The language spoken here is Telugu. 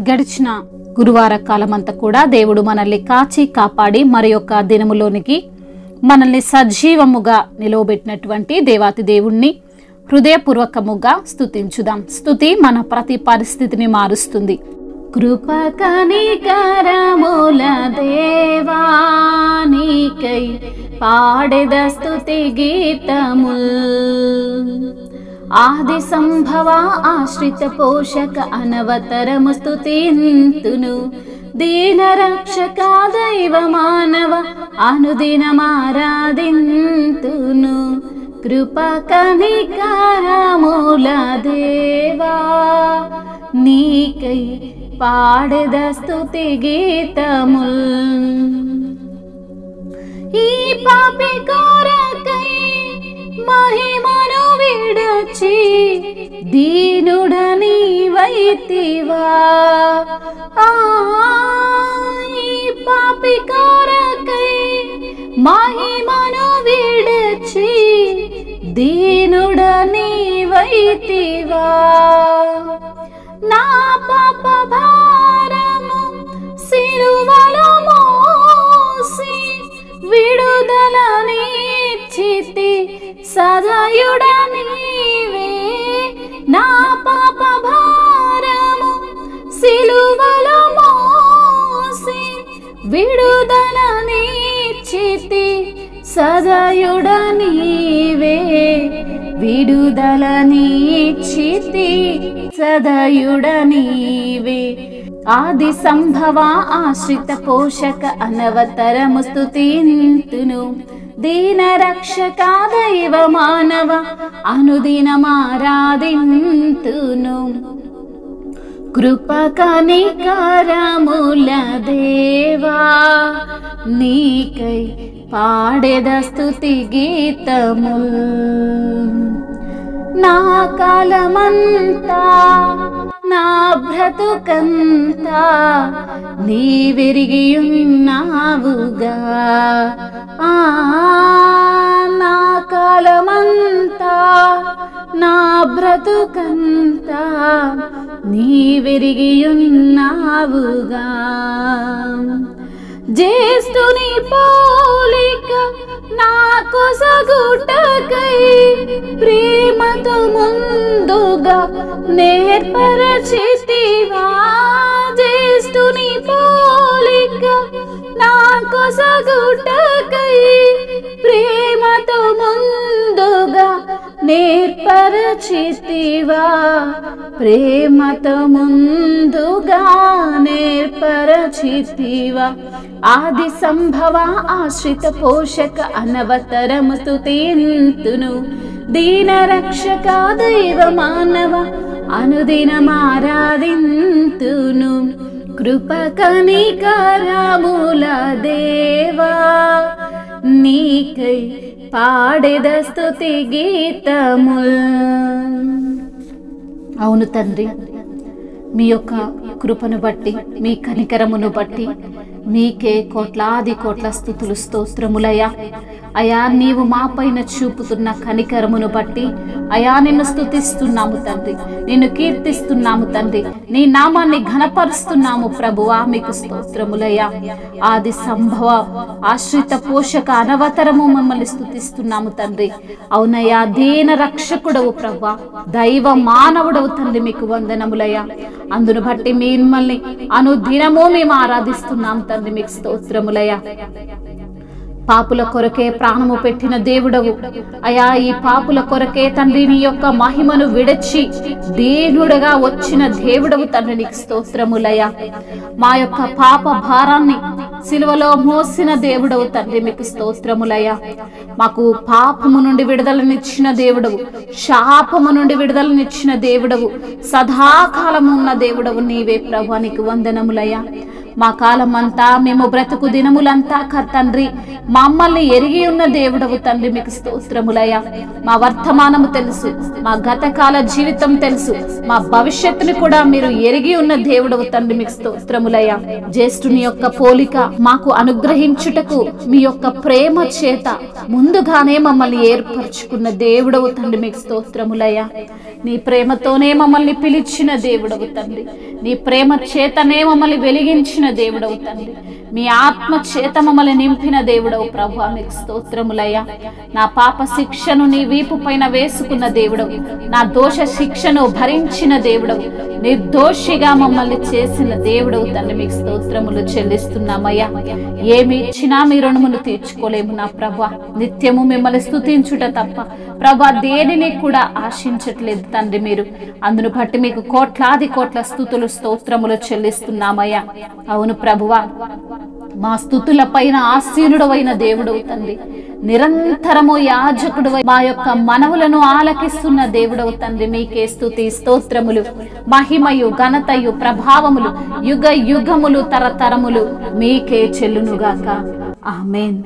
గడిచిన గురువార కాలమంతా కూడా దేవుడు మనల్ని కాచి కాపాడి మరి యొక్క దినములోనికి మనల్ని సజీవముగా నిలవబెట్టినటువంటి దేవాతి దేవుణ్ణి హృదయపూర్వకముగా స్తుతించుదాం. స్తుతి మన ప్రతి పరిస్థితిని మారుస్తుంది. కృప కనికరముల దేవా నీకై పాడెద స్తుతి గీతముల్. ఆది సంభవ ఆశ్రిత పోషక అనవతరము స్తుతింతును. దీన రక్షక దైవ మానవ అనుదినమారాధింతును. కృప కనికరముల దేవా నీకై పాడెద స్తుతి గీతముల్. ఈ పాపి కొరకై మహిమను విడచి దీనుడని వైతివా. ఈ పాపి కొరకై మహిమను విడచి దీనుడని వైతివా. నా పాప భారము సిలువలో మోసి విడుదలనిచ్చితి సదయుడ నీవే. నా పాప భారము సిలువలో మోసి విడుదలనిచ్చితి సదయుడ నీవే. విడుదలనిచ్చితి సదయుడ నీవే. ఆది సంభవ ఆశ్రిత పోషక అనవతరము స్తుతింతును. దీన రక్షక దైవ మానవ అనుదినమారాధింతును. కృప కనికరముల దేవా నీకై పాడెద స్తుతి గీతముల్. నా కాలమంతా నా బ్రతుకంతా నీవెరిగియున్నావుగా. నా కాలమంతా నా బ్రతుకంతా నీవెరిగియున్నావుగా. జ్యేష్ఠుని పోలిక నాకు సగుటకై ప్రేమతో ముందుగా నేర్పరచితివా. జ్యేష్ఠుని పోలిక నాకు సగుటకై ప్రేమతో ముందుగా నేర్పరచితివా. ప్రేమతో ముందుగా నేర్పరచితివా. ఆది సంభవ ఆశ్రిత పోషక అనవతరము స్తుతింతును. దీన రక్షక దైవ మానవ అనుదినమారాధింతును. కృప కనికరముల దేవా నీకై పాడెద స్తుతి గీతముల్. అవును తండ్రి, మీ యొక్క కృపను బట్టి మీ కనికరమును బట్టి మీకే కోట్లాది కోట్ల స్తుతులు స్తోత్రములయ్యా. అయా నీవు మా పైన చూపుతున్న కనికరమును బట్టి అయా నిన్ను స్తుతిస్తున్నాము తండ్రి, నిన్ను కీర్తిస్తున్నాము తండ్రి, నీ నామాన్ని ఘనపరుస్తున్నాము ప్రభువా. మీకు స్తోత్రములయ్యా. ఆది సంభవ ఆశ్రిత పోషక అనవతరము మిమ్మల్ని స్తుతిస్తున్నాము తండ్రి. అవునయ్యా, దీన రక్షకుడవు ప్రభువా, దైవ మానవుడవు తండ్రి, మీకు వందనములయ్యా. అందును బట్టి మిమ్మల్ని అనుదినము మేము ఆరాధిస్తున్నాం తండ్రి, మీకు స్తోత్రములయ్యా. పాపుల కొరకే ప్రాణము పెట్టిన దేవుడవు అయా. ఈ పాపుల కొరకే తండ్రి నీ యొక్క మహిమను విడచి దీనుడుగా వచ్చిన దేవుడవు తండ్రి, నీకు స్తోత్రములయ్యా. మా యొక్క పాప భారాన్ని సిలువలో మోసిన దేవుడవు తండ్రి, మీకు స్తోత్రములయ్యా. మాకు పాపము నుండి విడుదలనిచ్చిన దేవుడవు, శాపము నుండి విడుదలనిచ్చిన దేవుడవు, సదాకాలము ఉన్న దేవుడవు నీవే ప్రభు, నీకు వందనములయ్యా. మా కాలమంతా మేము బ్రతుకు దినములంతా తండ్రి మమ్మల్ని ఎరిగి ఉన్న దేవుడవు తండ్రి, మీకు స్తోత్రములయ్యా. మా వర్తమానము తెలుసు, మా గతకాల జీవితం తెలుసు, మా భవిష్యత్తుని కూడా మీరు ఎరిగి ఉన్న దేవుడవు తండ్రి, మీకు స్తోత్రములయ్యా. జ్యేష్ఠుని యొక్క పోలిక మాకు అనుగ్రహించుటకు మీ యొక్క ప్రేమ చేత ముందుగానే మమ్మల్ని ఏర్పరచుకున్న దేవుడవు తండ్రి, మీకు స్తోత్రములయ్యా. నీ ప్రేమతోనే మమ్మల్ని పిలిచిన దేవుడవు తండ్రి, నీ ప్రేమ చేతనే మమ్మల్ని వెలిగించిన దేవుడవు తండ్రి, మీ ఆత్మ చేత మమ్మల్ని నింపిన దేవుడవు ప్రభువా, మీకు స్తోత్రములయ్యా. నా పాప శిక్షను నీ వీపు పైన వేసుకున్న దేవుడవు, నా దోష శిక్షను భరించిన దేవుడవు, నిర్దోషిగా మమ్మల్ని చేసిన దేవుడవు తండ్రి, మీకు స్తోత్రములు చెల్లిస్తున్నామయ్యా. ఏమి ఇచ్చినా మీ రుణమును తీర్చుకోలేము నా ప్రభువా. నిత్యము మిమ్మల్ని స్తుతించుట తప్ప ప్రభువా దేనిని కూడా ఆశించట్లేదు తండ్రి మీరు. అందును బట్టి మీకు కోట్లాది కోట్ల స్తుతులు స్తోత్రములు చెల్లిస్తున్నామయ్యా. అవును ప్రభువా, మా స్తుతుల పైన ఆసీనుడవైన దేవుడవు తండ్రి, నిరంతరము యాజకుడు మా యొక్క మనవులను ఆలకిస్తున్న దేవుడవు తండ్రి, మీకే స్తుతి స్తోత్రములు, మహిమయు ఘనతయు ప్రభావములు యుగ యుగములు తరతరములు మీకే చెల్లునుగాక. ఆమేన్.